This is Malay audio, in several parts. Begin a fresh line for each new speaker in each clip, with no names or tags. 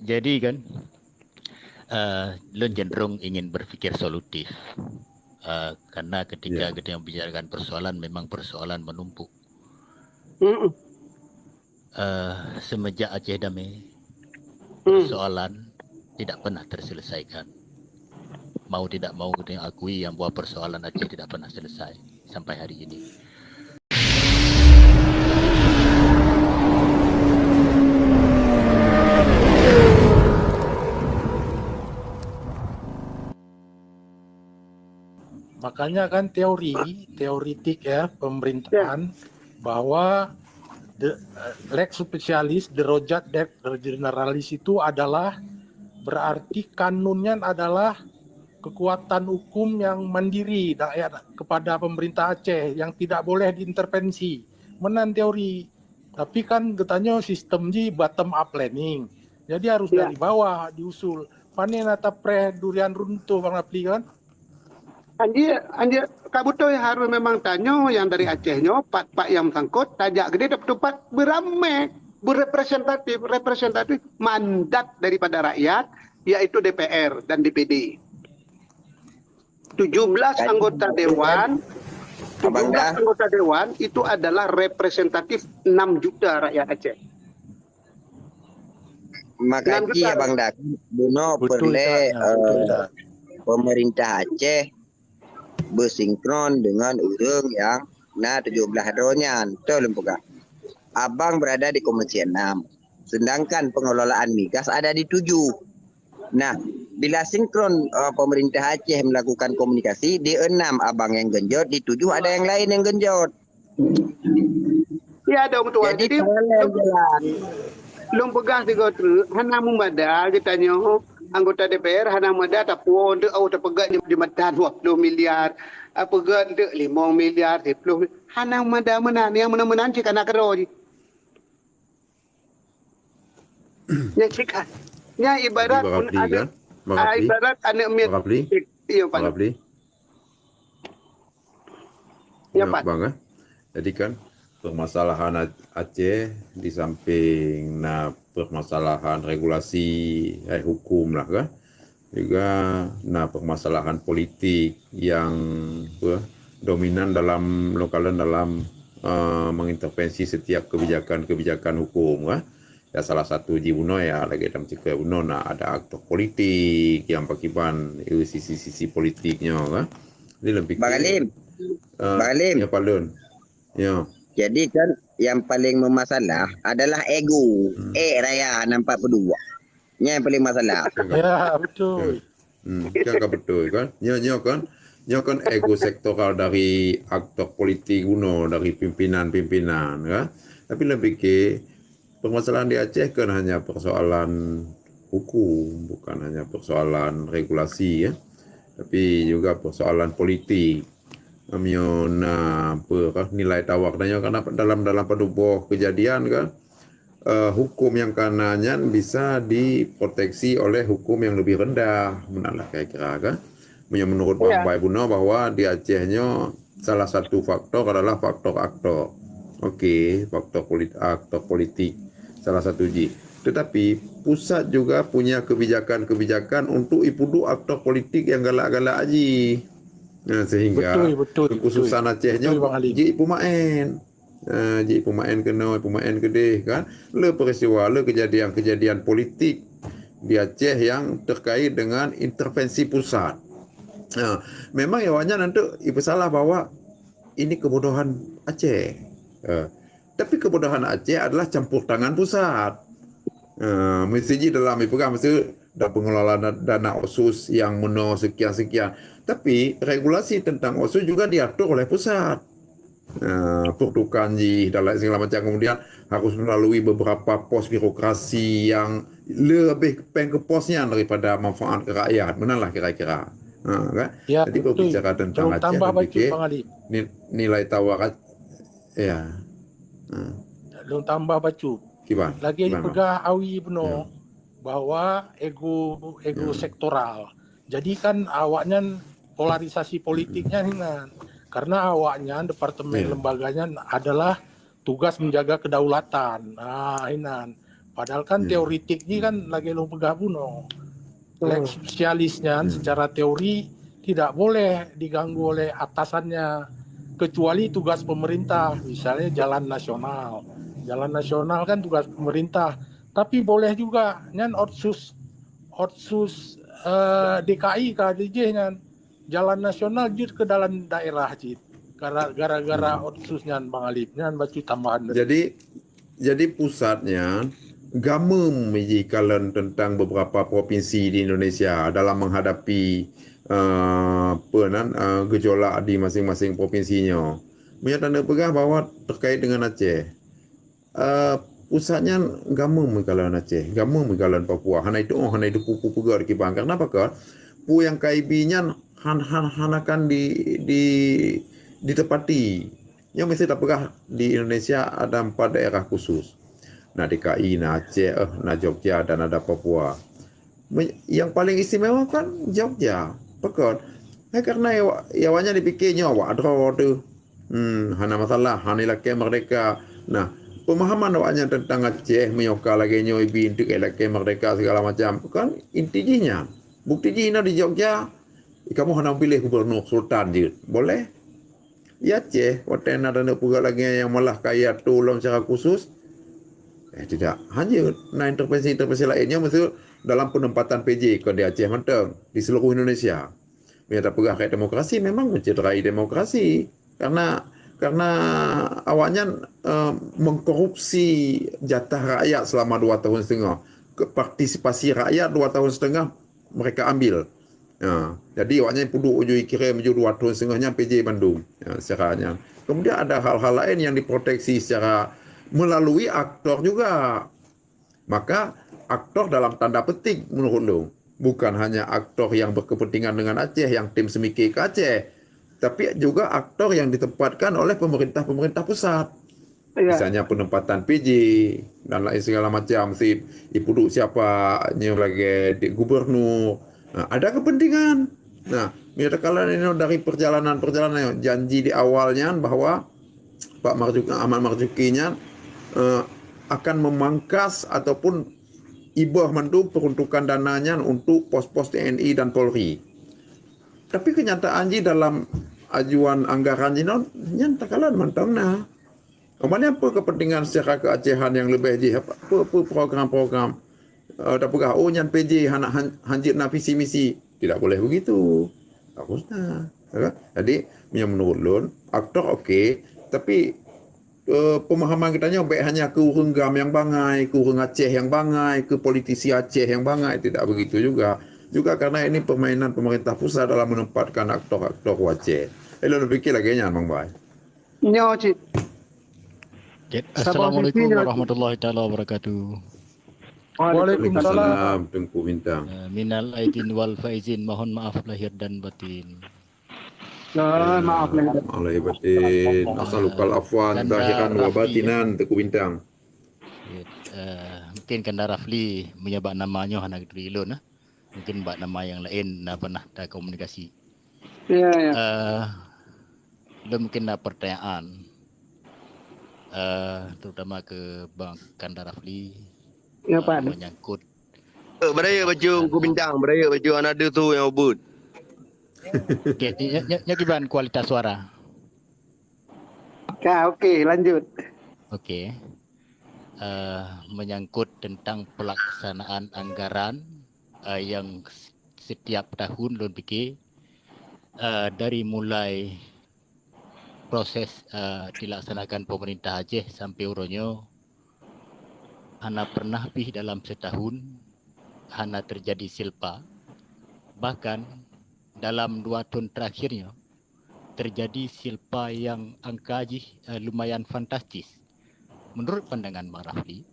Jadi kan, Lun cenderung ingin berpikir solutif. Karena ketika kita membicarakan persoalan, memang persoalan menumpuk. Semenjak Aceh Damai, persoalan tidak pernah terselesaikan. Mau tidak mau kita akui yang bahwa persoalan Aceh tidak pernah selesai sampai hari ini.
Makanya kan teoritik ya pemerintahan bahwa lex specialis, derajat generalis itu adalah berarti kanunnya adalah kekuatan hukum yang mandiri kepada pemerintah Aceh yang tidak boleh diintervensi. Menan teori. Tapi kan katanya sistem di bottom up planning. Jadi harus dari bawah diusul. Panen atau pre durian runtuh Bang Rapli kan?
Anjir, kabuto harus memang tanya yang dari Acehnya, pak yang sangkut, tajak gede dapat beramai, berepresentatif mandat daripada rakyat, yaitu DPR dan DPD. 17 anggota dewan, 17 anggota dewan itu adalah representatif 6 juta rakyat Aceh.
Makanya Bang Dak, Buno perlu pemerintah Aceh bersinkron dengan urang yang 17 hadronyan. Betul Lempuga. Abang berada di Komisi 6. Sedangkan pengelolaan migas ada di 7. Nah, bila sinkron pemerintah Aceh melakukan komunikasi, di 6 abang yang genjot, di 7 ada yang lain yang genjot.
Ya dong tuan. Jadi belum pegang tiga tu, hana membada katanya anggota DPR hana membada tapi untuk auto pegang di medan 20 miliar, pegang untuk 5 miliar, 10 hana membada menan yang menan cik anak kerja. Yang cik, ya ibarat ibarat anak miat. Iya Pak. Ya Pak.
Bang, jadi kan permasalahan Aceh di samping permasalahan regulasi hukum lah kan, juga permasalahan politik yang dominan dalam lokalan dalam mengintervensi setiap kebijakan hukum kan. Ya salah satu di Buno ya lagi dalam cika Buno ada aktor politik yang pakiban sisi politiknya kan. Ini lebih
Bang Alim.
Ya Pak Lun. Ya.
Jadi kan yang paling bermasalah adalah ego. Raya 42. Yang paling masalah.
Ya, betul.
Kan betul kan? Nya kan ego sektoral dari aktor politik kuno, dari pimpinan kan. Tapi lebih ke permasalahan di Aceh kan hanya persoalan hukum, bukan hanya persoalan regulasi ya. Tapi juga persoalan politik. Nilai tawar karena dalam penubuh kejadian kan hukum yang kanannya bisa diproteksi oleh hukum yang lebih rendah menalah kira-kira kan menurut Bang Bay Buno bahwa di Acehnya salah satu faktor adalah faktor aktor aktor politik salah satu tetapi pusat juga punya kebijakan untuk ipudu aktor politik yang galak-galak aji. Nah, sehingga kekhususan Acehnya ji pemain pemain gede kan le peristiwa le kejadian politik di Aceh yang terkait dengan intervensi pusat. Nah, memang awalnya nanti ibu salah bahwa ini kebodohan Aceh. Tapi kebodohan Aceh adalah campur tangan pusat. Mesti dalam ipegang mesti dan pengelolaan dana OSUS yang sekian. Tapi regulasi tentang OSUS juga diatur oleh pusat. Pertukan dan lain segala macam. Kemudian harus melalui beberapa pos birokrasi yang lebih ke posnya daripada manfaat ke rakyat. Benalah kira-kira. Kan?
Ya,
jadi berbicara tentang Aceh nilai tawar ya.
Belum tambah bacu. Lagi dipegang awi Buno bahwa ego sektoral. Jadi kan awaknya polarisasi politiknya Hinan. Karena awaknya departemen lembaganya adalah tugas menjaga kedaulatan. Hinan. Padahal kan teoritiknya kan lagi lo pegabuno. Lex spesialisnya secara teori tidak boleh diganggu oleh atasannya kecuali tugas pemerintah, misalnya jalan nasional. Jalan nasional kan tugas pemerintah, tapi boleh juga nyan otsus DKI KDJ nyan jalan nasional jut ke dalam daerah jit. Gara-gara otsusnya Bang Alip nyan baca tambahan.
Jadi pusatnya gamem kalian tentang beberapa provinsi di Indonesia dalam menghadapi gejolak di masing-masing provinsinya. Punya tanda pegang bahwa terkait dengan Aceh, pusatnya gamem kalian Aceh, gamem kalian Papua. Hana itu pupu pegar di Kibang. Karena apa kan? Pu yang KIB-nya hanakan ditepati. Yang mesti tak pegah di Indonesia ada 4 daerah khusus. Nah DKI, nah Aceh, nah Jogja, dan ada Papua. Yang paling istimewa kan Jogja, pekot. Karena awalnya dipikirnya awak ada tu, hana masalah, hana laki merdeka. Nah pemahaman awaknya tentang Aceh menyokal lagi nyoibi untuk laki merdeka segala macam. Kan intinya, bukti jina di Jogja, kamu hana pilih gubernur sultan je, boleh? Ya Aceh, waktu ada pegawai lagi yang malah kaya tolong secara khusus. Tidak, hanya intervensi lainnya mesti dalam penempatan PJ ke di Aceh menteng di seluruh Indonesia. Bila pegah kayak demokrasi memang mencederai demokrasi karena awalnya mengkorupsi jatah rakyat selama 2 tahun setengah. Partisipasi rakyat 2 tahun setengah mereka ambil. Jadi awalnya puduk ujui kira menuju 2 tahun setengahnya PJ Bandung. Secaranya. Kemudian ada hal-hal lain yang diproteksi secara melalui aktor juga. Maka aktor dalam tanda petik menurut lo, bukan hanya aktor yang berkepentingan dengan Aceh, yang tim semikir ke Aceh, tapi juga aktor yang ditempatkan oleh pemerintah pusat. Misalnya penempatan PJ dan lain segala macam, si ipuduk siapa lagi di gubernur. Nah, ada kepentingan. Nah, kalau ini dari perjalanan janji di awalnya bahwa Pak Ahmad Marzukinya akan memangkas ataupun ibah mandu peruntukan dananya untuk pos-pos TNI dan Polri. Tapi kenyataan dalam ajuan anggaran yang takalan mantangna. Kemana apa kepentingan secara keacehan yang lebih apa program-program tapi nyan PJ hanjit na visi misi tidak boleh begitu. Harusnya. Jadi menurut lun aktor okey, tapi pemahaman kita baik hanya ke urang Gam yang bangai, ke urang Aceh yang bangai, ke politisi Aceh yang bangai, tidak begitu juga. Juga karena ini permainan pemerintah pusat dalam menempatkan aktor-aktor Aceh. Lu fikir lagi nya Bang Bai.
Nyo cik.
Assalamualaikum warahmatullahi taala wabarakatuh.
Waalaikumsalam.
Tengku Bintang.
Minal aidin wal faizin, mohon maaf lahir dan batin.
Maaf lah.
Alaihi batin. Asalukal afwan zahiran wa batinan Tengku Bintang.
Mungkin Kanda Rafli menyebut namanya hana dulu nah. Mungkin buat nama yang lain pernah ada komunikasi.
Ya.
Mungkin ada pertanyaan. Terutama ke Bang Kanda Rafli.
Ya Pak.
Menyangkut.
Beraya baju Tengku Bintang, beraya baju anada tu yang ubud.
Okey, gimana kualitas suara?
Okey, lanjut.
Okey. Menyangkut tentang pelaksanaan anggaran yang setiap tahun lun fikir dari mulai proses dilaksanakan pemerintah Aceh sampai uronyo hana pernah pih dalam setahun hana terjadi silpa. Bahkan dalam 2 tahun terakhirnya terjadi silpa yang angka lumayan fantastis. Menurut pandangan Bang Rafli,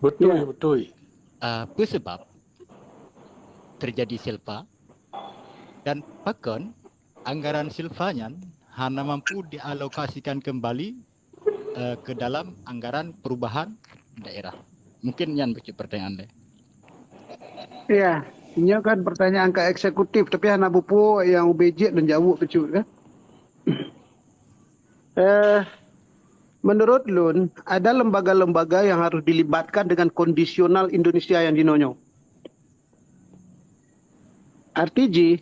Betul.
apa sebab terjadi silpa dan bahkan anggaran silpanya hana mampu dialokasikan kembali ke dalam anggaran perubahan daerah. Mungkin yang begitu pertanyaan deh.
Ya, ini kan pertanyaan ke eksekutif tapi anak bupu yang UBJ dan jauh kecil kan. menurut Lun, ada lembaga-lembaga yang harus dilibatkan dengan kondisional Indonesia yang dinonyo. RTG,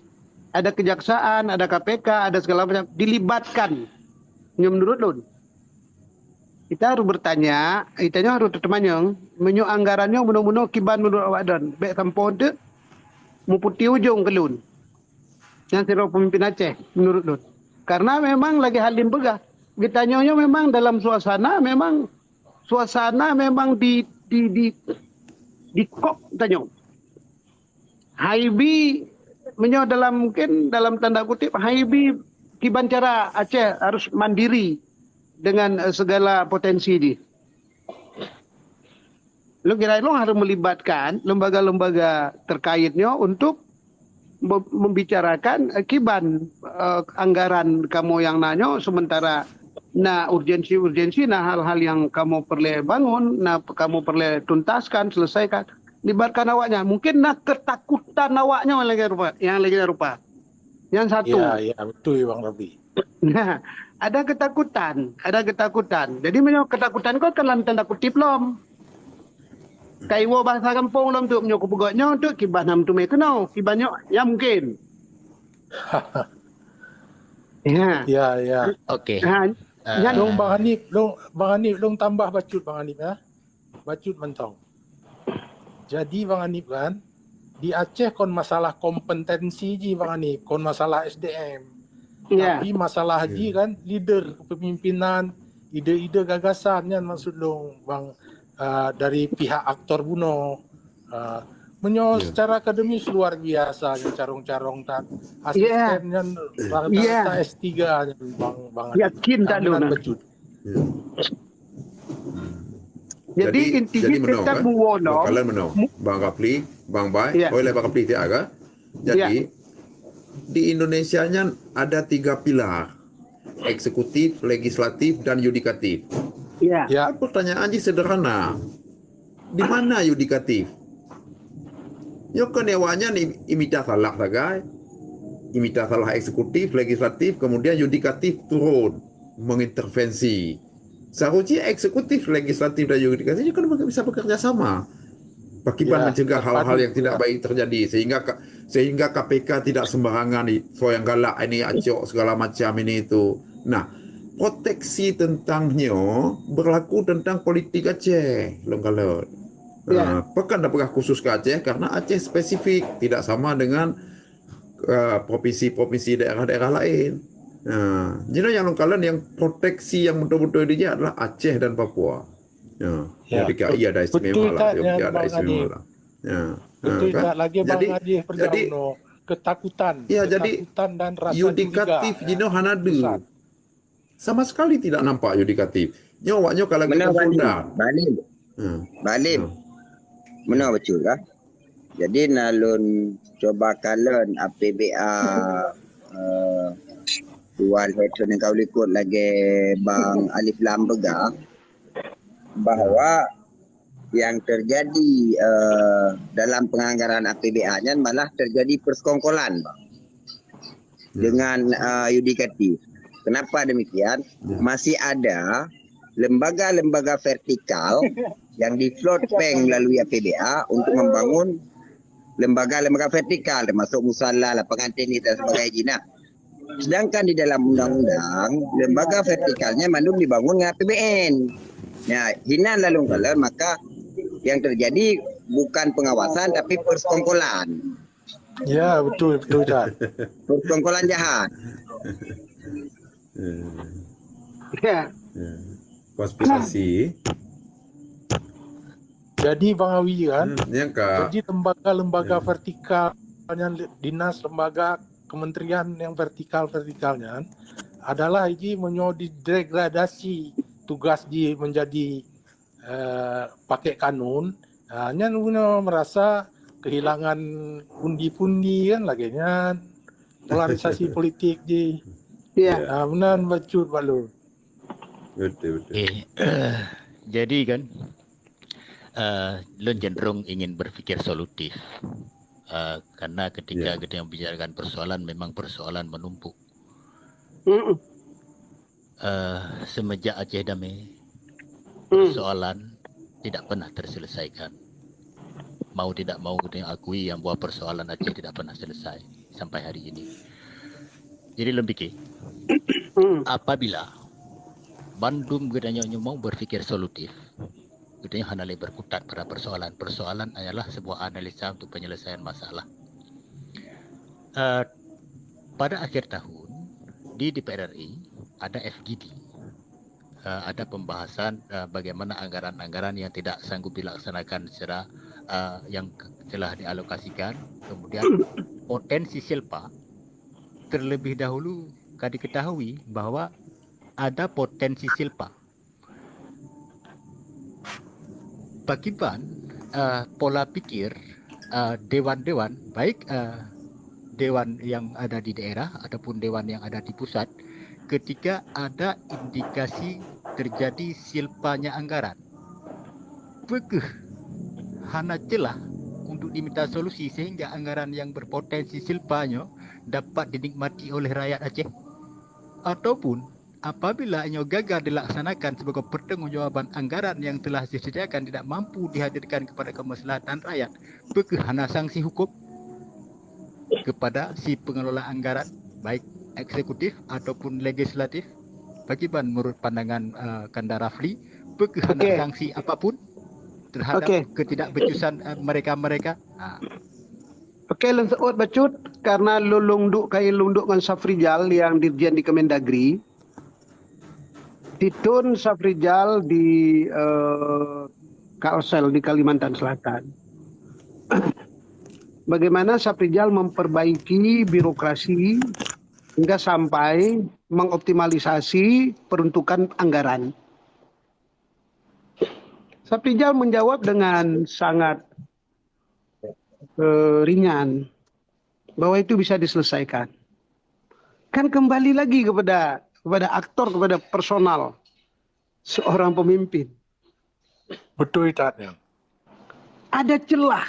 ada kejaksaan, ada KPK, ada segala macam, dilibatkan. Ini menurut Lun. Kita harus bertanya, kita harus tertemanyang, menyo anggarannya menurut kiban menurut awak dan. Baik tanpa itu, mau putih ujung ke Lun. Yang siro pemimpin Aceh, menurut Lun. Karena memang lagi halim begah. Kita nyonya memang dalam suasana memang di kok tanyo. Haibi menyo mungkin dalam tanda kutip Haibi kiban cara Aceh harus mandiri dengan segala potensi ini. Lo kira lo harus melibatkan lembaga-lembaga terkaitnya untuk membicarakan kiban anggaran kamu yang nanyo, sementara urgensi hal-hal yang kamu perlu bangun, kamu perlu tuntaskan, selesaikan, libatkan awaknya. Mungkin ketakutan awaknya yang lagi rupa. Yang satu.
Iya, betul Bang Robi.
Nah, ada ketakutan. Jadi ketakutan kau kan tanda kutip lom. Kaiwo bahasa kampung lom tu menyok pegoknya tu kibah nam tu mekeno, kibahnya ya mungkin.
Ya.
Okey.
Long Bang Hanif, long tambah bacut Bang Hanif ya. Bacut mentong. Jadi Bang Hanif kan, di Aceh kon masalah kompetensi ji Bang Hanif, kon masalah SDM.
Ya.
Tapi masalah haji kan leader kepemimpinan, ide-ide gagasan yang maksud dong Bang dari pihak aktor Buno. Secara akademis luar biasa yang carong-carong tak asisten yang rata-rata S3 Bang
Yakin tak Luna. Jadi intinya kita buwono.
Kalian menang. Bang Kapli, Bang Bay, oleh Bang Kapli tiak ke? Jadi di Indonesianya ada 3 pilar. Eksekutif, legislatif, dan yudikatif.
Ya.
Pertanyaannya sederhana. Di mana yudikatif? Yo kan ewanya imita salah sagai. Imita salah eksekutif, legislatif, kemudian yudikatif turun mengintervensi. Seharusnya eksekutif, legislatif, dan yudikatif kan bisa bekerja sama. Akibat mencegah hal-hal yang tidak baik terjadi, sehingga KPK tidak sembarangan so yang galak ini acok segala macam ini itu. Nah, proteksi tentangnya berlaku tentang politik Aceh, lengkalut. Pekan dah pegah khusus ke Aceh karena Aceh spesifik, tidak sama dengan provinsi-provinsi daerah-daerah lain. Jadi yang lengkalan yang proteksi yang betul-betul dia adalah Aceh dan Papua. DKI ada istimewa lah, ada istimewa lah.
Betul tak lagi Bang Haji Perjauno, ketakutan dan rasa
yudikatif jino hanadu. Sama sekali tidak nampak yudikatif. Nyawaknya kalau kita sudah
Balim. Mana betul lah. Jadi nalun coba kalian APBA Tuan Hetron yang kau ikut lagi Bang Alif Lambega bahawa yang terjadi dalam penganggaran APBA-nya malah terjadi persekongkolan Bang dengan yudikatif. Kenapa demikian? Masih ada lembaga-lembaga vertikal yang di-float bank melalui APBA untuk membangun lembaga-lembaga vertikal termasuk musala, lapangan tenis dan sebagainya. Sedangkan di dalam undang-undang lembaga vertikalnya belum dibangun dengan APBN. Nah, hina lalu kalau maka yang terjadi bukan pengawasan tapi persekongkolan.
Ya, betul Ustaz.
Persekongkolan jahat.
Konspirasi.
Jadi Bang Awi kan,
jadi
lembaga-lembaga vertikal, dinas, lembaga, kementerian yang vertikalnya adalah ini degradasi tugas di menjadi pakai kanun. Hanya merasa kehilangan pundi-pundi kan laginya polarisasi politik di. Benar bacut balur.
Betul.
Jadi kan Lun cenderung ingin berpikir solutif karena ketika kita membicarakan persoalan memang persoalan menumpuk. semenjak Aceh Damai,
Hmm.
persoalan tidak pernah terselesaikan. Mau tidak mau kita akui yang buat persoalan Aceh tidak pernah selesai sampai hari ini. Jadi lembiki, apabila Bandung gedanya mau berfikir solutif, gedanya handalai berkutat pada persoalan. Persoalan adalah sebuah analisa untuk penyelesaian masalah. Pada akhir tahun di DPR RI ada FGD, ada pembahasan bagaimana anggaran-anggaran yang tidak sanggup dilaksanakan secara yang telah dialokasikan, kemudian potensi silpa. Terlebih dahulu diketahui bahwa ada potensi silpa. Bagaimana pola pikir dewan-dewan, baik dewan yang ada di daerah ataupun dewan yang ada di pusat, ketika ada indikasi terjadi silpanya anggaran. Begeh hana celah untuk diminta solusi sehingga anggaran yang berpotensi silpanya dapat dinikmati oleh rakyat Aceh. Ataupun apabila ia gagal dilaksanakan sebagai pertanggungjawaban anggaran yang telah disediakan tidak mampu dihadirkan kepada kemaslahatan rakyat, berkehana sanksi hukum kepada si pengelola anggaran, baik eksekutif ataupun legislatif. Bagaimana menurut pandangan Kanda Rafli, berkehana sanksi apapun terhadap ketidakbecusan mereka-mereka?
Okey, lenseut bacut karena lu lungduk dengan Safrijal yang dirjen di Kemendagri. Titun Safrijal di Kalsel di Kalimantan Selatan. Bagaimana Safrijal memperbaiki birokrasi hingga sampai mengoptimalisasi peruntukan anggaran. Safrijal menjawab dengan sangat ringan bahwa itu bisa diselesaikan. Kan kembali lagi kepada aktor, kepada personal seorang pemimpin.
Betul itatnya.
Ada celah,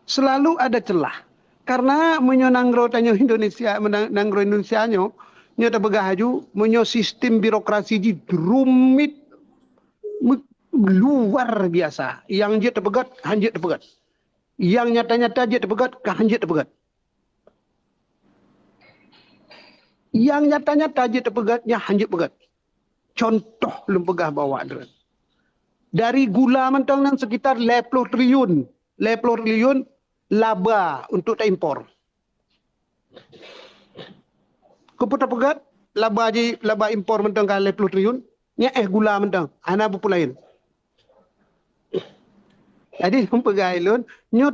selalu ada celah. Karena menyo tanya Indonesia, menanggro Indonesia nyo tak begahaju, menyo sistem birokrasi di rumit luar biasa. Yang dia terpegat, hanjit terpegat. Yang nyata-nyata dia terpegat, hanjit terpegat. Yang nyata-nyata dia terpegatnya hanjit pegat. Contoh lempegah bawa dari gula mentang nan sekitar 50 triliun laba untuk tak impor. Keputar pegat laba impor mentang kan 50 triliun nya gula mentang ana lain. Jadi lempegah ilun nyo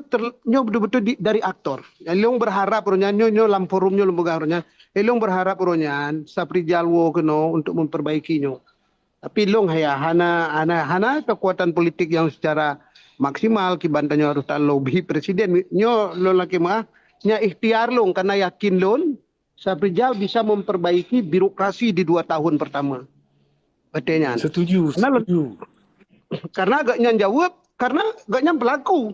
betul-betul dari aktor. Elong berharap ronya nyo lam forumnya lempegah ronya. Elong berharap ronya Safrijal wo keno untuk memperbaikinya. Tapi long hana kekuatan politik yang secara maksimal kibantannya harus tak lobby presiden. Nyo lo laki mah nya ikhtiar long karena yakin lon Safrijal bisa memperbaiki birokrasi di 2 tahun pertama. Betulnya.
Setuju.
Karena agaknya jawab karena agaknya pelaku.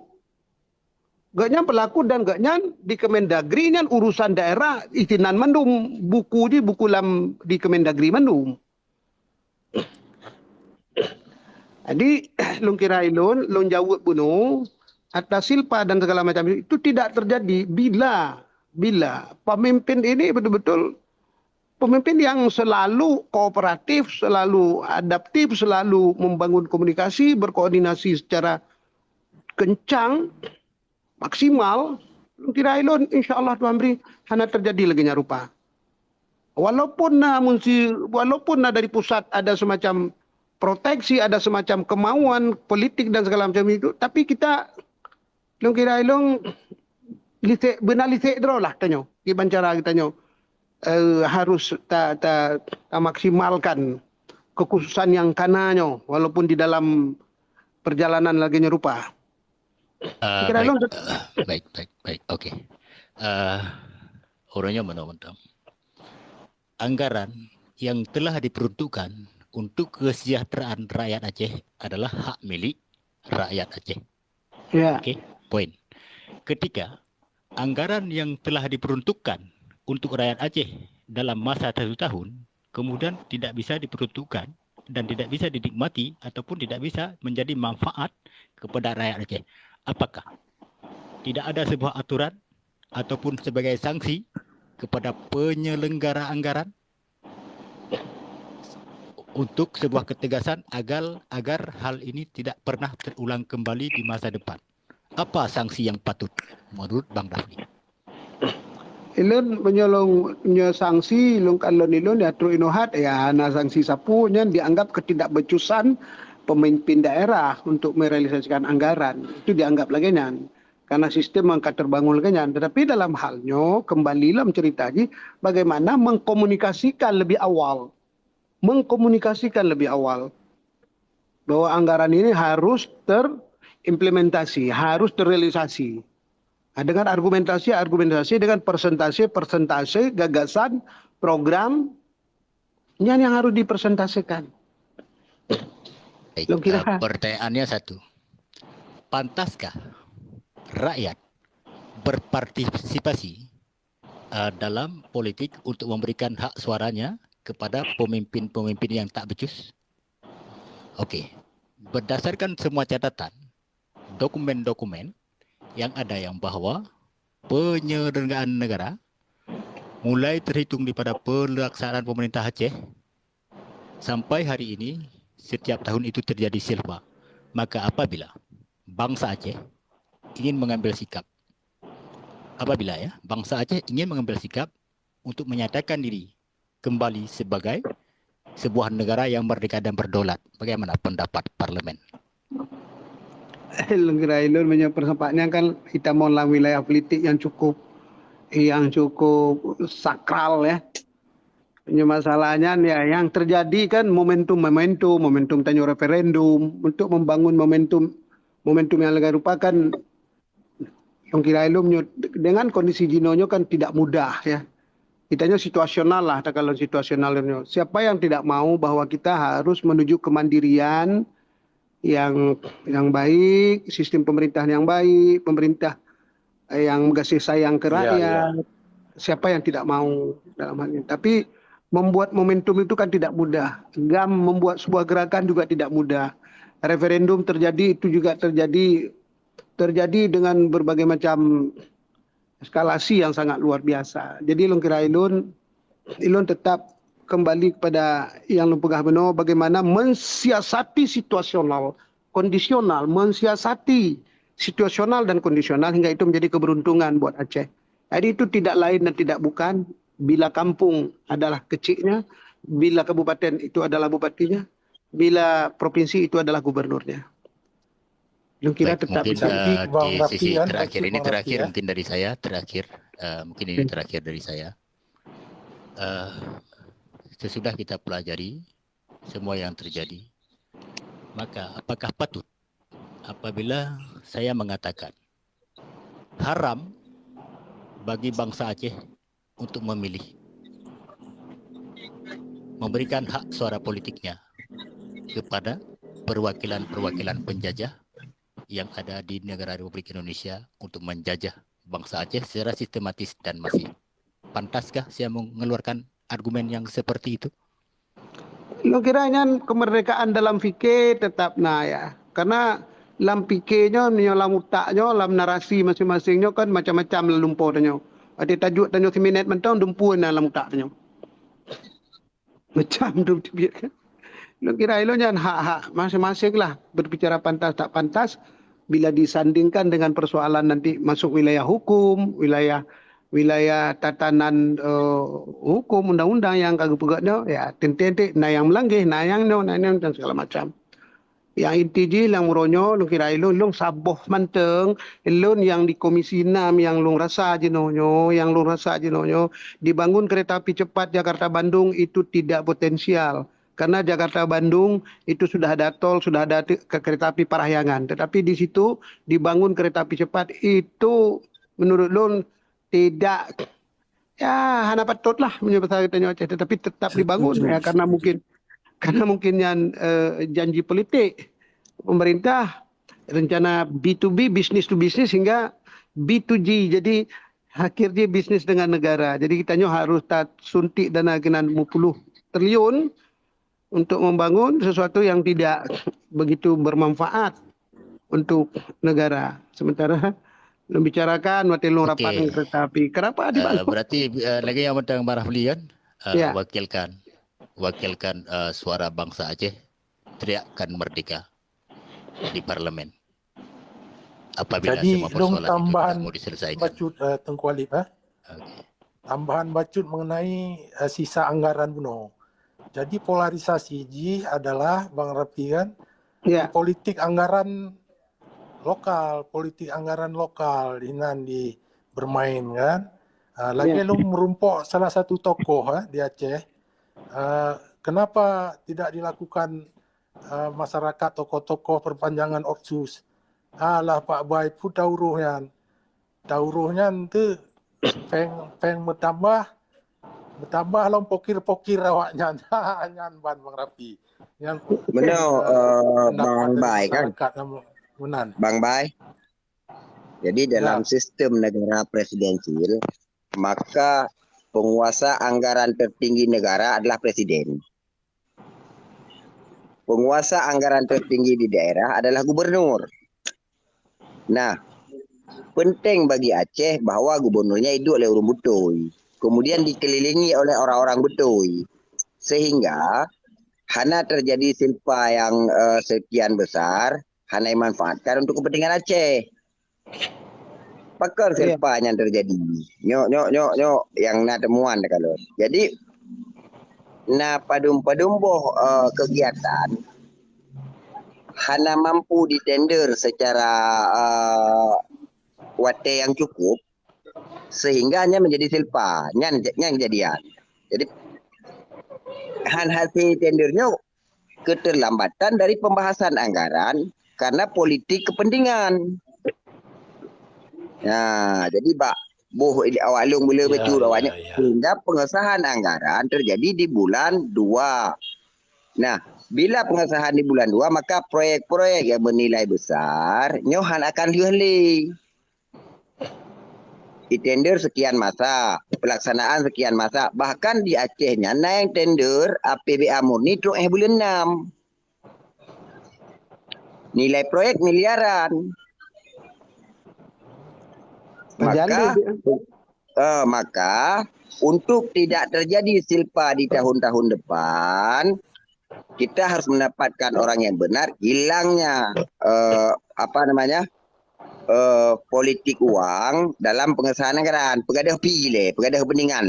Agaknya pelaku dan agaknya di Kemendagri ini urusan daerah itinan mendum buku lam di Kemendagri mendum. Jadi lung kira ilun jawab bunuh atas silpa dan segala macam itu tidak terjadi bila pemimpin ini betul-betul pemimpin yang selalu kooperatif, selalu adaptif, selalu membangun komunikasi, berkoordinasi secara kencang, maksimal. Kira ilun insya-Allah Tuhan beri hana terjadi lagi rupa. Walaupun dari pusat ada semacam proteksi, ada semacam kemauan politik dan segala macam itu, tapi kita kira ilun benar lisek lah tanyo. Iban cara kita nyo. Harus tak maksimalkan kekhususan yang kananyo walaupun di dalam perjalanan lagi nyerupa.
Baik. Okey. Orangnya mana-mana. Anggaran yang telah diperuntukkan untuk kesejahteraan rakyat Aceh adalah hak milik rakyat Aceh.
Ya.
Okey, poin. Ketika anggaran yang telah diperuntukkan untuk rakyat Aceh dalam masa 1 tahun, kemudian tidak bisa diperuntukkan dan tidak bisa dinikmati ataupun tidak bisa menjadi manfaat kepada rakyat Aceh. Apakah tidak ada sebuah aturan ataupun sebagai sanksi kepada penyelenggara anggaran untuk sebuah ketegasan agar hal ini tidak pernah terulang kembali di masa depan? Apa sanksi yang patut menurut Bang Rafli?
Ilun menyolong sanksi ilun kalon ilun ya tru inohat ya na sanksi sapunya dianggap ketidakbecusan pemimpin daerah untuk merealisasikan anggaran. Itu dianggap lagi nyan. Karena sistem angkat terbangun lagi nyan. Tetapi dalam halnya kembali dalam cerita ini bagaimana mengkomunikasikan lebih awal. Mengkomunikasikan lebih awal bahwa anggaran ini harus terimplementasi, harus terrealisasi. Dengan argumentasi, dengan persentase, gagasan, program yang harus dipresentasikan.
Pertanyaannya satu, pantaskah rakyat berpartisipasi dalam politik untuk memberikan hak suaranya kepada pemimpin-pemimpin yang tak becus? Oke, berdasarkan semua catatan, dokumen-dokumen yang ada yang bahwa penyelenggaraan negara mulai terhitung daripada pelaksanaan pemerintah Aceh sampai hari ini setiap tahun itu terjadi silpa. Maka apabila bangsa Aceh ingin mengambil sikap, bangsa Aceh ingin mengambil sikap untuk menyatakan diri kembali sebagai sebuah negara yang merdeka dan berdaulat, bagaimana pendapat parlemen?
Ilun punya persempatnya kan kita mau dalam wilayah politik yang cukup sakral ya. Punya masalahnya ya yang terjadi kan momentum tanya referendum untuk membangun momentum yang lega rupakan yang kira ilun dengan kondisi jinonyo kan tidak mudah ya. Kitanya situasional lah, kalau situasional ini. Siapa yang tidak mau bahwa kita harus menuju kemandirian yang baik, sistem pemerintahan yang baik, pemerintah yang kasih sayang ke rakyat. Siapa yang tidak mau dalam hal ini? Tapi membuat momentum itu kan tidak mudah. Membuat sebuah gerakan juga tidak mudah. Referendum terjadi itu juga terjadi dengan berbagai macam eskalasi yang sangat luar biasa. Jadi ilun tetap kembali kepada yang lempegah benar bagaimana mensiasati situasional, kondisional, mensiasati situasional dan kondisional hingga itu menjadi keberuntungan buat Aceh. Jadi itu tidak lain dan tidak bukan bila kampung adalah kecilnya, bila kabupaten itu adalah bupatinya, bila provinsi itu adalah gubernurnya. Kira tetap
mungkin di sisi terakhir ini mungkin dari saya terakhir dari saya. Sesudah kita pelajari semua yang terjadi, maka apakah patut apabila saya mengatakan haram bagi bangsa Aceh untuk memilih, memberikan hak suara politiknya kepada perwakilan-perwakilan penjajah yang ada di negara Republik Indonesia untuk menjajah bangsa Aceh secara sistematis dan masif? Pantaskah saya mengeluarkan argumen yang seperti itu?
Lo kiranya kemerdekaan dalam fikir tetap ya. Karena dalam fikirnya, dalam utaknya, dalam narasi masing-masingnya kan macam-macam lumpurnya. Ada tajuk tanya seminet mentang dumpuan dalam utaknya. Macam tu kan. Lo kira jangan hak-hak masing-masing lah berbicara pantas tak pantas bila disandingkan dengan persoalan nanti masuk wilayah hukum, wilayah tatanan hukum undang-undang yang kagak pegaknya ya tentu yang melanggar yang dan segala macam. Yang inti yang muronyo lu kira ilun saboh manteng ilun yang di Komisi 6 yang lu rasa jinonyo dibangun kereta api cepat Jakarta Bandung itu tidak potensial. Karena Jakarta Bandung itu sudah ada tol, sudah ada kereta api Parahyangan. Tetapi di situ dibangun kereta api cepat itu menurut Lun tidak hana patut lah menyebut tanya Aceh, tetapi tetap dibangun ya karena mungkin yang janji politik pemerintah rencana B2B business to business hingga B2G jadi akhirnya bisnis dengan negara. Jadi kita harus suntik dana kenan 50 triliun untuk membangun sesuatu yang tidak begitu bermanfaat untuk negara. Sementara membicarakan waktu lu rapat
Okey.
dengan kereta api. Kenapa dibangun?
Berarti lagi yang tentang Mbak Rafli kan,
Ya.
wakilkan suara bangsa Aceh, teriakkan merdeka di parlimen. Apabila
Jadi
semua
long
persoalan itu
tambahan
tidak mau diselesaikan.
bacut Tengku Alif
Okey.
tambahan bacut mengenai sisa anggaran kuno. Jadi polarisasi ji adalah Bang Rafi kan
Ya.
politik anggaran lokal inan di bermain kan. Lagi
Ya.
lu merumpok salah satu tokoh di Aceh. Kenapa tidak dilakukan masyarakat tokoh-tokoh perpanjangan Otsus? Alah Pak Baik pun dauruhnya tu peng bertambah long pokir awaknya nyan ban Bang Rafi. Yang
Benar, Bang Bai kan?
masyarakat menan.
Bang Bai. Jadi dalam sistem negara presidensil, maka penguasa anggaran tertinggi negara adalah presiden. Penguasa anggaran tertinggi di daerah adalah gubernur. Nah, penting bagi Aceh bahwa gubernurnya hidup oleh orang betul. Kemudian dikelilingi oleh orang-orang betul. Sehingga hana terjadi silpa yang sekian besar, hana dimanfaatkan untuk kepentingan Aceh. Pakar silpa yang terjadi. Nyok yang nak temuan kalau. Jadi na padum-padumboh kegiatan hana mampu ditender secara wate yang cukup sehingga hanya menjadi silpa nyan kejadian. Jadi hasil tendernya keterlambatan dari pembahasan anggaran karena politik kepentingan. Nah, jadi awak long boleh betul awaknya sehingga pengesahan anggaran terjadi di bulan 2. Nah, bila pengesahan di bulan 2 maka proyek-proyek yang bernilai besar nyohan akan diundi. Ditender sekian masa, pelaksanaan sekian masa. Bahkan di Acehnya naik tender APBA murni tu bulan 6. Nilai proyek miliaran. Maka untuk tidak terjadi silpa di tahun-tahun depan, kita harus mendapatkan orang yang benar. Hilangnya politik uang dalam pengesahan anggaran. Pegadah kepentingan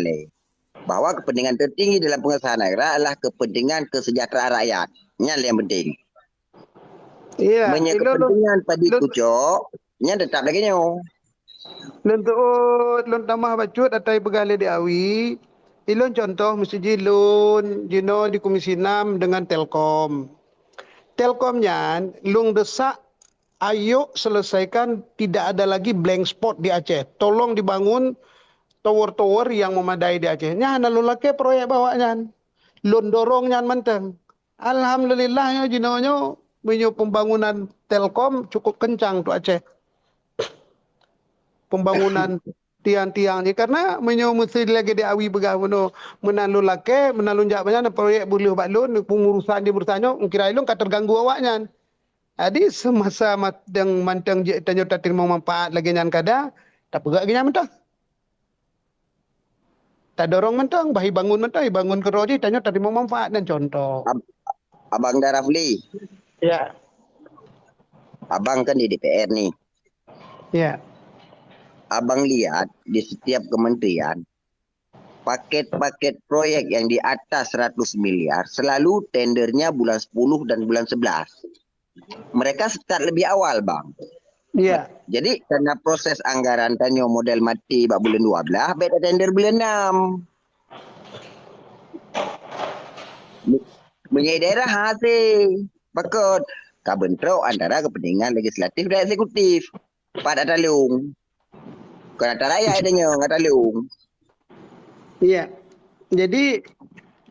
bahwa kepentingan tertinggi dalam pengesahan anggaran adalah kepentingan kesejahteraan rakyat. Ini yang penting.
Iya.
Kepentingan padi kucok, ini tetap lagi nyo.
Lon tambah bacut atai pegale di Awi. Ilon contoh mesti jilun jino di Komisi 6 dengan Telkom. Telkomnya lung desak ayo selesaikan tidak ada lagi blank spot di Aceh. Tolong dibangun tower-tower yang memadai di Aceh. Nya ana lulake proyek bawanya. Lun dorongnya menteng. Alhamdulillah jinonyo menyo pembangunan Telkom cukup kencang tu Aceh. Pembangunan tiang-tiangnya karena mesti lagi di Awi begah menalu lake menalun jaknya proyek boleh baklun pengurusan di bertanya kira ilung tak terganggu awaknya. Jadi semasa yang manteng je tanyo tak terima manfaat lagi nyan kada tak pegak genya mentang. Tak dorong mentang bahi bangun keroji tanyo tak terima manfaat dan contoh.
Abang Darafli.
Ya.
Abang kan di DPR nih.
Ya.
Abang lihat di setiap kementerian paket-paket proyek yang di atas 100 miliar selalu tendernya bulan 10 dan bulan 11. Mereka start lebih awal, Bang.
Iya.
Jadi karena proses anggaran tanyo model mati bak bulan 12, beda tender bulan 6. Menyai daerah hasil. Pakut kabentrok antara kepentingan legislatif dan eksekutif. Pada talung. Kata raya adanya kata liung. Iya.
Jadi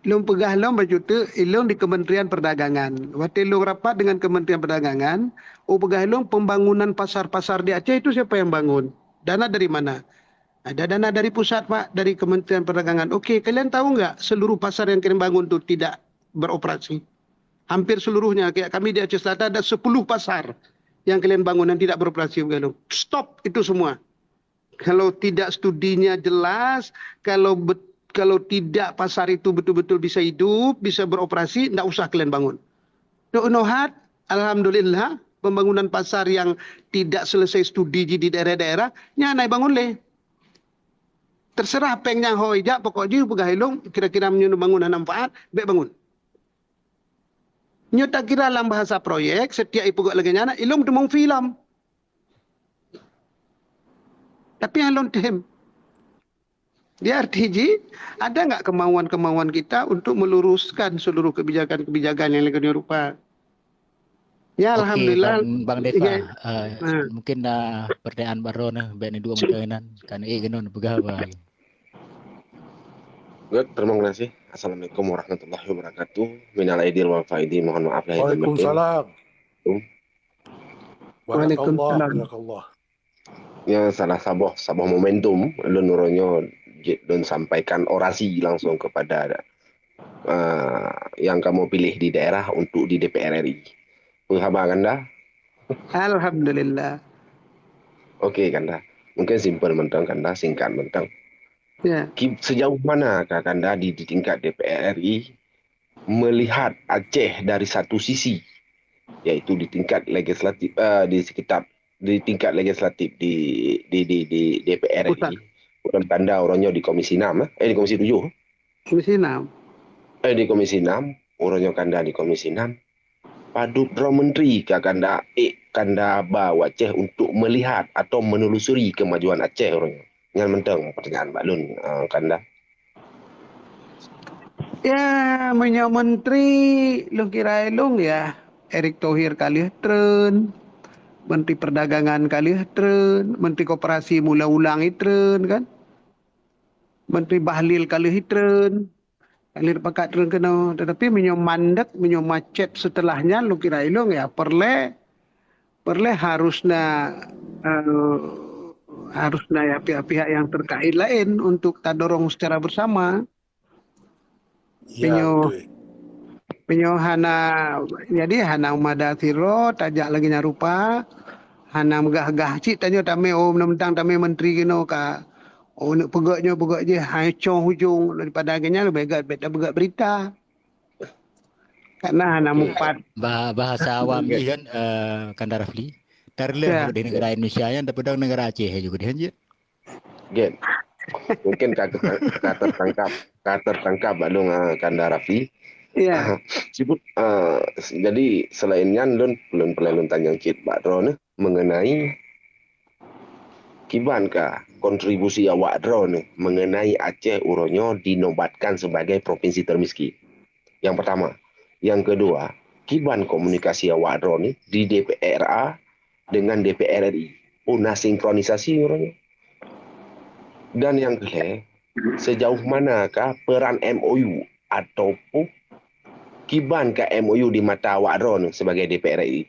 lung pegah lung baju tu ilung di Kementerian Perdagangan. Waktu lung rapat dengan Kementerian Perdagangan, pegah lung pembangunan pasar-pasar di Aceh itu siapa yang bangun? Dana dari mana? Ada dana dari pusat, Pak, dari Kementerian Perdagangan. Oke, kalian tahu nggak seluruh pasar yang kalian bangun itu tidak beroperasi? Hampir seluruhnya. Kayak kami di Aceh Selatan ada 10 pasar yang kalian bangun dan tidak beroperasi. Stop itu semua. Kalau tidak studinya jelas, kalau tidak pasar itu betul-betul bisa hidup, bisa beroperasi, tidak usah kalian bangun. Nohat, alhamdulillah, pembangunan pasar yang tidak selesai studi di daerah-daerah, nyanai bangun leh. Terserah pengnya hoijak, pokoknya pegahilung, kira-kira menyuruh bangunan manfaat, baik bangun. Nyo tak kira dalam bahasa proyek, setiap ibu gak lagi nyana, ilung demong film. Tapi yang lontem. Di RTG, ada nggak kemauan-kemauan kita untuk meluruskan seluruh kebijakan-kebijakan yang lagi rupa? Ya,
Okey,
alhamdulillah.
Bang Deva,
Ya,
mungkin pertanyaan baru nah, ben dua mungkinan kan genon pegah ba.
Good, terima kasih. Assalamualaikum warahmatullahi wabarakatuh. Minal aidin wal faidin. Mohon maaf lahir dan batin.
Waalaikumsalam.
Waalaikumsalam.
Barakallah.
Ya salah sabah momentum lenuronyo don sampaikan orasi langsung kepada yang kamu pilih di daerah untuk di DPR RI. Penghabar Kanda?
Alhamdulillah.
Oke Kanda. Mungkin simpel mentang Kanda, singkat mentang.
Ya.
Sejauh mana Kanda di tingkat DPR RI melihat Aceh dari satu sisi, yaitu di tingkat legislatif, di tingkat legislatif di DPR RI, bukan Kanda orangnya di Komisi 6, di Komisi 7.
Komisi 6.
Di Komisi 6, orangnya Kanda di Komisi 6. Padut Dro Menteri Kanda bawa Aceh untuk melihat atau menelusuri kemajuan Aceh orangnya. Yang mentang pertanyaan Mbak Lun Kanda.
Ya, menyo menteri lu kira elung ya Erick Thohir kali tren, Menteri Perdagangan kali tren, Menteri Koperasi mula ulang tren kan, Menteri Bahlil kali tren, kali pakat tren kena, tetapi menyo mandat, menyo macet setelahnya lu kira elung ya perle harusnya ya pihak-pihak yang terkait lain untuk kita dorong secara bersama.
Ya, betul.
Jadi hana umadatiro tajak lagi nyarupa hana megah-gah cik tanya tame mentang tame menteri kino ka nak pegaknya je hancong hujung daripada agaknya lebih begak berita karena hana mumpat
Bahasa awam ni kan Kanda Rafli. Terleh di negara Indonesia yang dapat negara Aceh juga dia.
Gen. Mungkin kata tertangkap balung Kanda Rafli.
Iya.
Jadi selainnya belum tanya Cik Pak Dron mengenai kibankah kontribusi awak Dron mengenai Aceh uronyo dinobatkan sebagai provinsi termiskin. Yang pertama. Yang kedua, kiban komunikasi awak Dron di DPRA dengan DPR RI. Una sinkronisasi uronyo. Dan yang ketiga, sejauh manakah peran MOU ataupun kiban ke MOU di mata awak Dron sebagai DPR RI?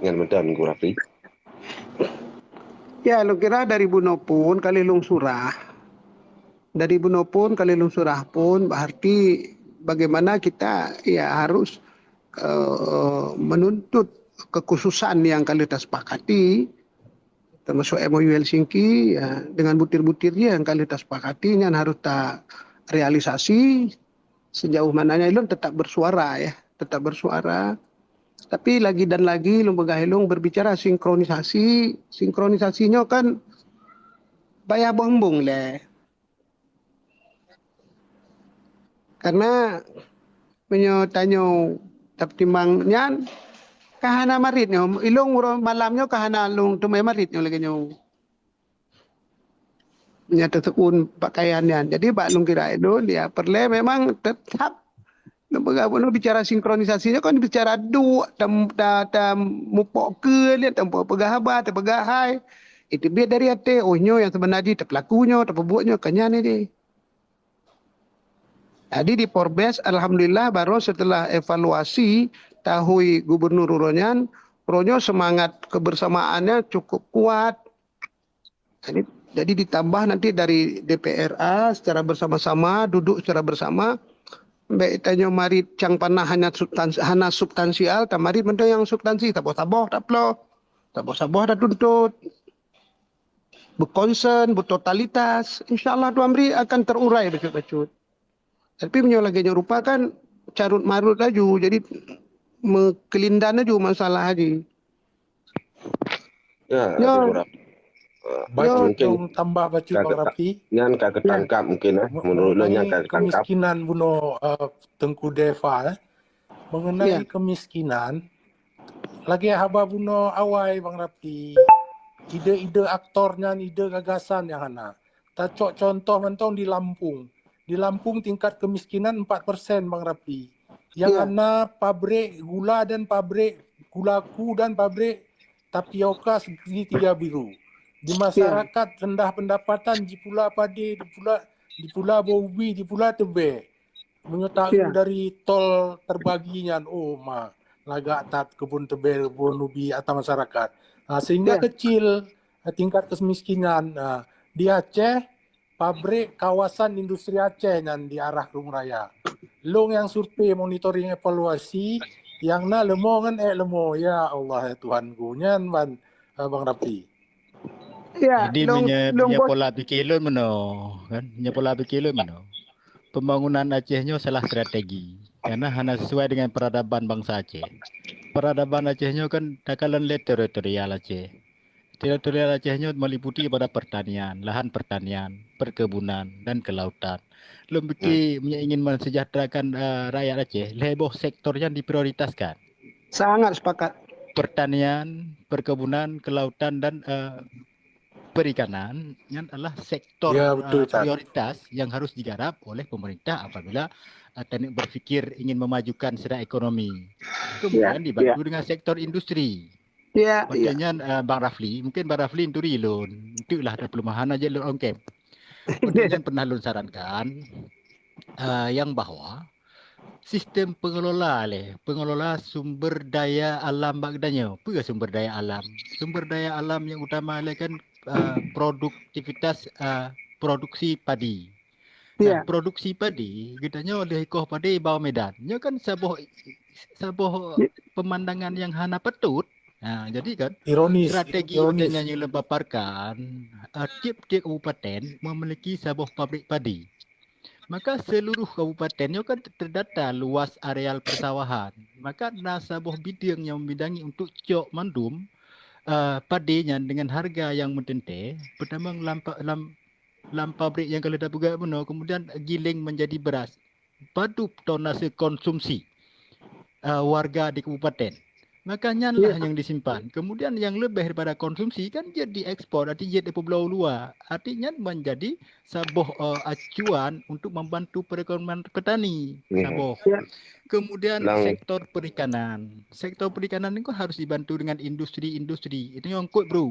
Dengan betul, Ngku Rafli.
Ya, lu kira dari Buno pun kali lung surah. Dari Buno pun kali lung surah pun berarti bagaimana kita ya harus menuntut kekhususan yang kali kita sepakati termasuk MOU Helsinki ya, dengan butir-butirnya yang kali kita sepakati yang harus kita realisasi sejauh mananya ilung tetap bersuara ya, tetap bersuara. Tapi lagi dan lagi lembaga Helung berbicara sinkronisasinya kan bayar bombong leh. Karena tanyo taptimbangnya kahana maritnya ilung malamnya kahana lung tumay maritnya lagi nyo nyata tekun pakaiannya. Jadi Pak Lung kira itu dia perle memang tetap lembaga pun bicara sinkronisasinya kan bicara dua tam mupok ke lihat tempo pegahaba pegahai itu biar dari ate ohnya yang sebenarnya pelakunya pembuatnya kanya ni. Jadi di Porbes alhamdulillah baru setelah evaluasi tahui Gubernur Ronyo semangat kebersamaannya cukup kuat. Jadi Jadi ditambah nanti dari DPRA secara bersama-sama, duduk secara bersama. Baik tanya mari cang panah hanya substansial, tamari benda yang substansi, taboh-taboh tak perlu. Taboh-taboh dah tuntut. Berkonsen, bertotalitas. InsyaAllah tu Amri akan terurai bacut-bacut. Tapi lagi rupa kan carut marut laju. Jadi kelindan laju masalah haji.
Ya,
Ya.
ada beberapa.
Bacut
mungkin
dong, tambah bacut Bang Rafi.
yang kagak ketangkap mungkin menurut lo yang
Mengenai
kagak ketangkap.
kemiskinan buno Tengku Deva, mengenai kemiskinan, lagi haba buno awai Bang Rafi, ide-ide aktornya, ide gagasan yang hana. Tacok contoh mentong di Lampung. Di Lampung tingkat kemiskinan 4% Bang Rafi. Yang hana pabrik gula dan pabrik gulaku dan pabrik tapioka segitiga biru. Di masyarakat rendah pendapatan di Pulau Padi, di Pulau Bobi, di Pulau Tebe. Mengetahui dari tol terbaginya, lagak tat kebun tebe, kebun ubi atau masyarakat. Sehingga kecil tingkat kemiskinan. Di Aceh, pabrik kawasan industri Aceh yang di arah Kelung Raya. Long yang survei monitoring evaluasi, yang na lemo kan lemo. Ya Allah ya Tuhanku, nyan Bang Rafi.
Ya,
Jadi punya pola pikir lo meno, kan? Punya pola pikir lo meno. Pembangunan Acehnya salah strategi karena hanya sesuai dengan peradaban bangsa Aceh. Peradaban Acehnya kan takalan teritorial Aceh. Teritorial Acehnya meliputi pada pertanian, lahan pertanian, perkebunan dan kelautan. Lebih ingin mensejahterakan rakyat Aceh, leboh sektor yang diprioritaskan.
Sangat sepakat.
Pertanian, perkebunan, kelautan dan perikanan yang adalah sektor prioritas yang harus digarap oleh pemerintah apabila teknik berfikir ingin memajukan secara ekonomi. Kemudian dibantu dengan sektor industri. Maksudnya Bang Rafli, mungkin Bang Rafli inturi lun. Itulah ada pelemahan aja lun ongkem. Maksudnya pernah lun sarankan yang bahwa sistem pengelola sumber daya alam bagdanya. Apa sumber daya alam? Sumber daya alam yang utama kan produktivitas produksi padi. Nah, produksi padi, gedanya oleh ikoh padi bawah Medan. Nya kan saboh pemandangan yang hana petut. Nah, jadi kan strategi yang lempaparkan tiap-tiap kabupaten memiliki saboh pabrik padi. Maka seluruh kabupatennya kan terdata luas areal persawahan. Maka saboh bidang yang membidangi untuk cok mandum padinya dengan harga yang mentente, pertama lam pabrik yang kalau dah buka benar, kemudian giling menjadi beras. Padu tonase konsumsi warga di kabupaten. Makanya lah yang disimpan. Kemudian yang lebih daripada konsumsi kan jadi ekspor, artinya jadi pulau luar. Artinya menjadi saboh acuan untuk membantu perekonomian petani. Saboh. Kemudian sektor perikanan. Sektor perikanan ini harus dibantu dengan industri-industri. Itu yang kuat bro.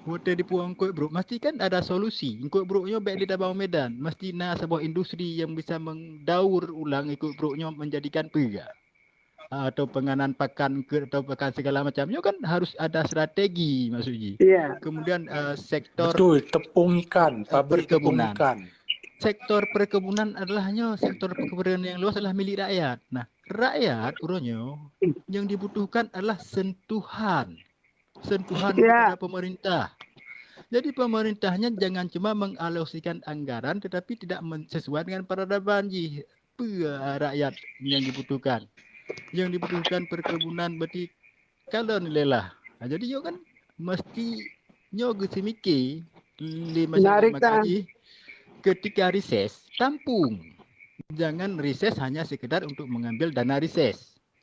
Water di puang kuat bro. Mesti kan ada solusi. Kuat bro nya baik di Dabang Medan. Mesti sebuah industri yang bisa mendaur ulang ikut bro nya menjadikan pega. Atau penganan pakan atau pakan segala macamnya kan harus ada strategi maksudnya. Kemudian sektor
tepung ikan, pabrik tepung ikan.
Sektor perkebunan adalah sektor perkebunan yang luas adalah milik rakyat. Nah, rakyat uronyo yang dibutuhkan adalah sentuhan kepada pemerintah. Jadi pemerintahnya jangan cuma mengalokasikan anggaran tetapi tidak sesuai dengan peradaban rakyat yang dibutuhkan. Yang dibutuhkan perkebunan berarti kalau nilelah. Nah, jadi yo kan mesti nyo gesimiki lima ketika riset tampung. Jangan riset hanya sekedar untuk mengambil dana riset.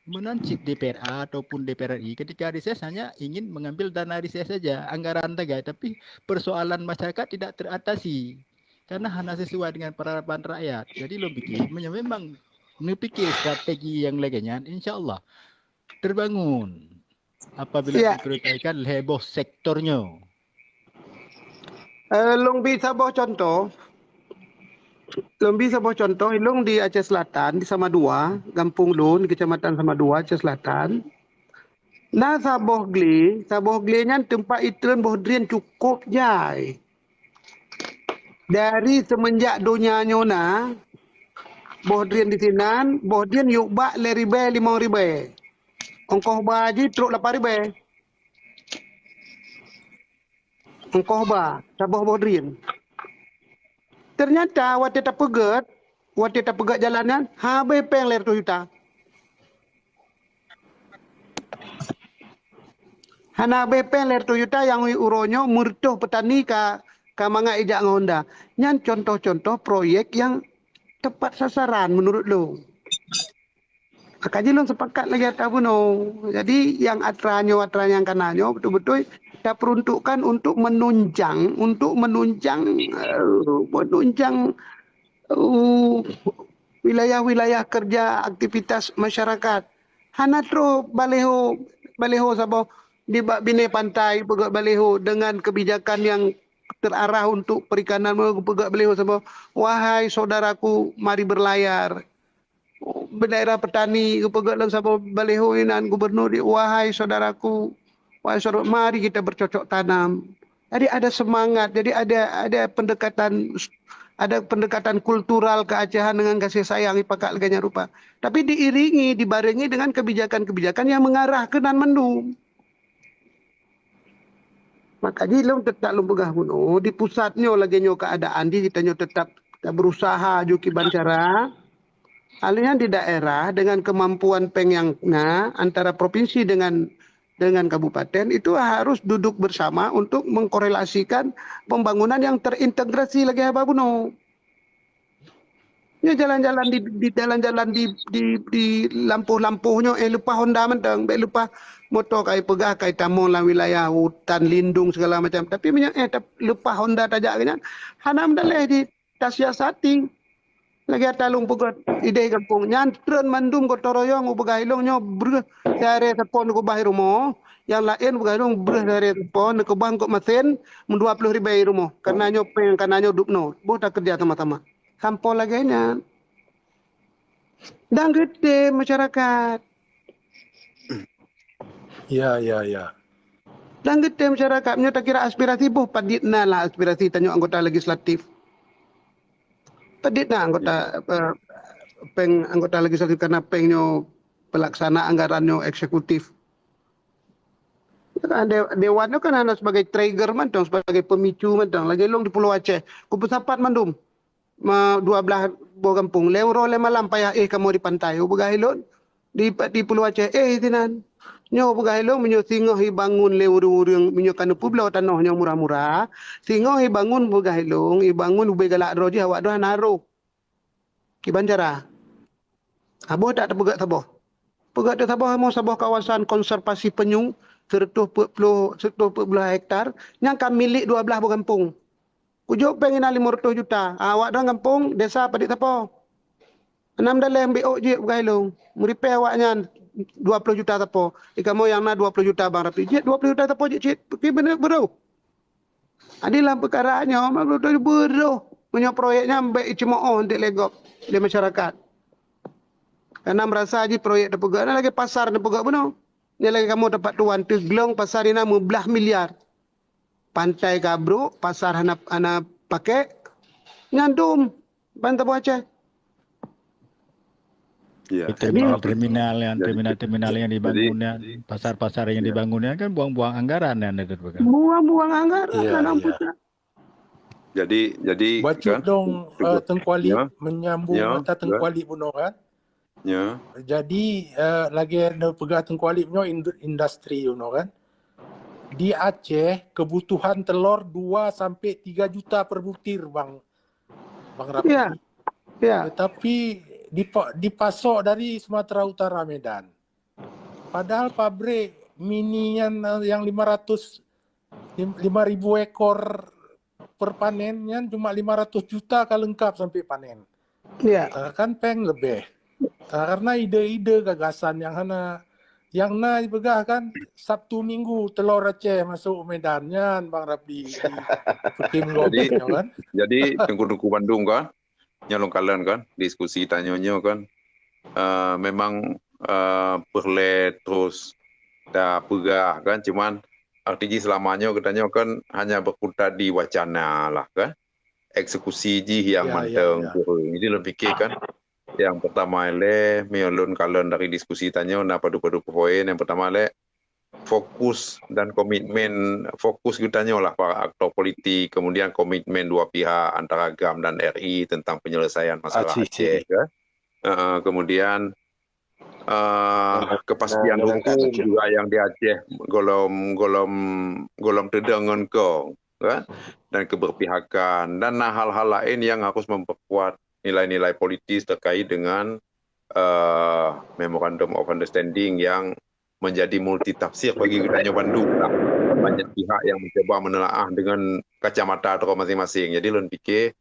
Menancip DPRA ataupun DPR RI ketika riset hanya ingin mengambil dana riset saja, anggaran saja, tapi persoalan masyarakat tidak teratasi karena hanya sesuai dengan peradaban rakyat. Jadi lo pikir memang memikir strategi yang lainnya, insya Allah terbangun apabila diprioritaskan heboh sektornya.
Long bisa bawa contoh. Long di Aceh Selatan di Samadua, Kampung Lun, Kecamatan Samadua, Aceh Selatan. Nah Saboh Gli nya tempat itren bohdrian cukup jai. Dari semenjak dunia nyona, bohdrian di sinan, bohdrian yuk bak le ribe 5 ribe. Ongkoh baji truk 8 ribe. Ongkoh ba, Saboh bohdrian. Ternyata waktu tak pegat jalanan, habis peng ler 2 juta. Hana BP ler 2 juta yang uronyo murtuh petani ka manga ijak ngonda. Nyan contoh-contoh proyek yang tepat sasaran menurut lo. Kaji lo sepakat lagi ataupun no. Jadi yang atranya yang kananyo betul-betul kita peruntukkan untuk menunjang wilayah-wilayah kerja aktivitas masyarakat. Hanatro baleho sabo di bine pantai pegak baleho dengan kebijakan yang terarah untuk perikanan pegak baleho sabo. Wahai saudaraku, mari berlayar. Daerah petani pegak lang sabo baleho inan gubernur di wahai saudaraku, mari kita bercocok tanam. Jadi ada semangat, jadi ada pendekatan kultural keacehan dengan kasih sayang ipakak leganya rupa. Tapi dibarengi dengan kebijakan-kebijakan yang mengarah ke nan mendung. Makanya lo tetap lo begah puno di pusatnya lagi nyo keadaan di kita nyo tetap berusaha juki bancara. Halnya di daerah dengan kemampuan pengyangna antara provinsi dengan kabupaten itu harus duduk bersama untuk mengkorelasikan pembangunan yang terintegrasi lagi apa puno. Ya jalan-jalan di lampuh-lampuhnya lupa Honda mentang, lupa motor kai pegah kai tamong lah wilayah hutan lindung segala macam. Tapi lupa Honda tajak kena. Hanam daleh di tasiasati. Lagi atalung pegat ide kampung nyantren mandum ko toroyong ubagailongnya dari tepon ko bahir rumo yang lain ubagailong dari tepon ko bang ko masen 20 ribu rumo karena nyo dupno bo tak kerja sama-sama sampo lagi nya dan gede masyarakat
Ya.
dan gede masyarakatnya tak kira aspirasi boh paditna lah aspirasi tanyo anggota legislatif. Tadi anggota legislatif karena pengnya pelaksana anggarannya eksekutif. Dewannya kan hanya sebagai trigger mantong, sebagai pemicu mantong. Lagi long di Pulau Aceh, kupusapat mandum. 12 bogampung, leuro le malam payah kamu di pantai. Ubagahilon di Pulau Aceh tinan. Nyo ubagahilon menyo singoh bangun leuro-urang menyo kanu pulau tanahnya murah-murah. Singoh bangun ubagahilon, bangun ubegalak roji awak doa naro. Kibanjara. Aboh tak terpegat saboh. Pegat tu saboh mau saboh kawasan konservasi penyu 120 hektar yang kan milik 12 kampung. Ujuk pengen 500 juta. Awak dah kampung desa padik tapo. 6 dalam BO je bergailung. Muripe awaknya 20 juta tapo. Ikamu yang na 20 juta bang rapi. Je 20 juta tapo je cik. Pergi benar bro. Adilah perkaraannya bro. Punya proyeknya baik cemooh untuk legok di masyarakat. Karena merasa aja proyek dapegak lagi pasar dapegak benar. Ni lagi kamu dapat tuan teglong pasar ini 15 miliar. Pantai Kabro, pasar anak pakai ngandum Bantar Aceh.
Ya.
Terminal yang dibangunnya, pasar-pasar yang dibangunnya kan buang-buang anggaran yang ada.
Buang-buang anggaran.
Iya.
Jadi
Baca
kan?
dong Tengkuali
Ya.
menyambung
Ya.
mata Tengkuali puno kan.
Ya.
Jadi lagi ada pegang Tengkuali puno industri puno kan. Di Aceh kebutuhan telur 2 sampai 3 juta per butir Bang Rapi.
Ya. Ya.
Tetapi dipasok dari Sumatera Utara Medan. Padahal pabrik mini yang 5.000 ekor per panennya cuma 500 juta kalau lengkap sampai panen.
Ya.
Kan peng lebih. Karena ide-ide gagasan yang dipegah kan Sabtu Minggu telur Aceh masuk Medannya Bang Rapi di Pekim Gobeknya kan.
Jadi Tengku Bandung kan, nyalong kalian kan, diskusi tanyanya kan, memang perle terus dah pegah kan, cuman artinya selamanya katanya kan hanya berkutat di wacana lah kan, eksekusi ji yang manteng kurang. Jadi lebih ke kan yang pertama miolun kalian dari diskusi tanya padu-padu poin. Yang pertama fokus dan komitmen, fokus kitanya lah para aktor politik, kemudian komitmen dua pihak antara GAM dan RI tentang penyelesaian masalah Aceh kan. Kemudian kepastian hukum juga yang di Aceh golom terdengan kong kan, dan keberpihakan dan hal-hal lain yang harus memperkuat nilai-nilai politis terkait dengan Memorandum of Understanding yang menjadi multitafsir bagi kita Bandung lah. Banyak pihak yang mencoba menelaah dengan kacamata atau masing-masing. Jadi lun pikir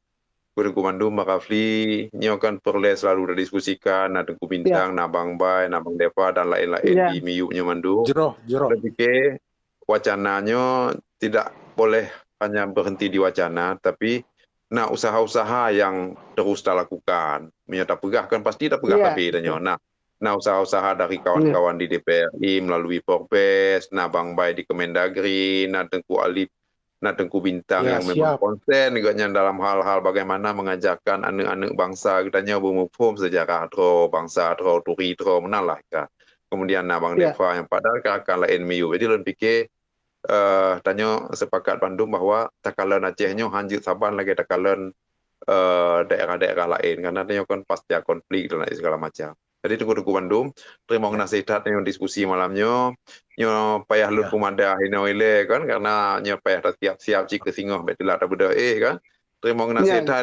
Kudu Bandung Makafli nyokan perlu selalu didiskusikan na Tengku Bintang, na Bang Bay, na Bang Deva dan lain-lain di Miyuknya Bandung. Lun pikir wacananya tidak boleh hanya berhenti di wacana, tapi nah usaha-usaha yang terus kita lakukan, menyata pegah kan pasti tak pegah tapi tanya. Nah usaha-usaha dari kawan-kawan di DPRI melalui Forbes, nah Bang Bay di Kemendagri, nah Tengku Alif, nah Tengku Bintang yang memang konsen juga dalam hal-hal bagaimana mengajarkan anak-anak bangsa kitanya bermufhum sejarah atro bangsa atro turi atro menalah kan. Kemudian nah Bang Deva yang padahal akan lain miu. Jadi lun pikir tanya sepakat Bandung bahwa takalan Acehnya hanjut saban lagi takalan daerah-daerah lain karena tanya kan pasti konflik dan segala macam. Jadi tunggu Bandung terima nasihat yang diskusi malamnya nyo payah lu pemada hinoile kan karena nyo payah siap-siap jika singoh betul ada beda kan terima nasihat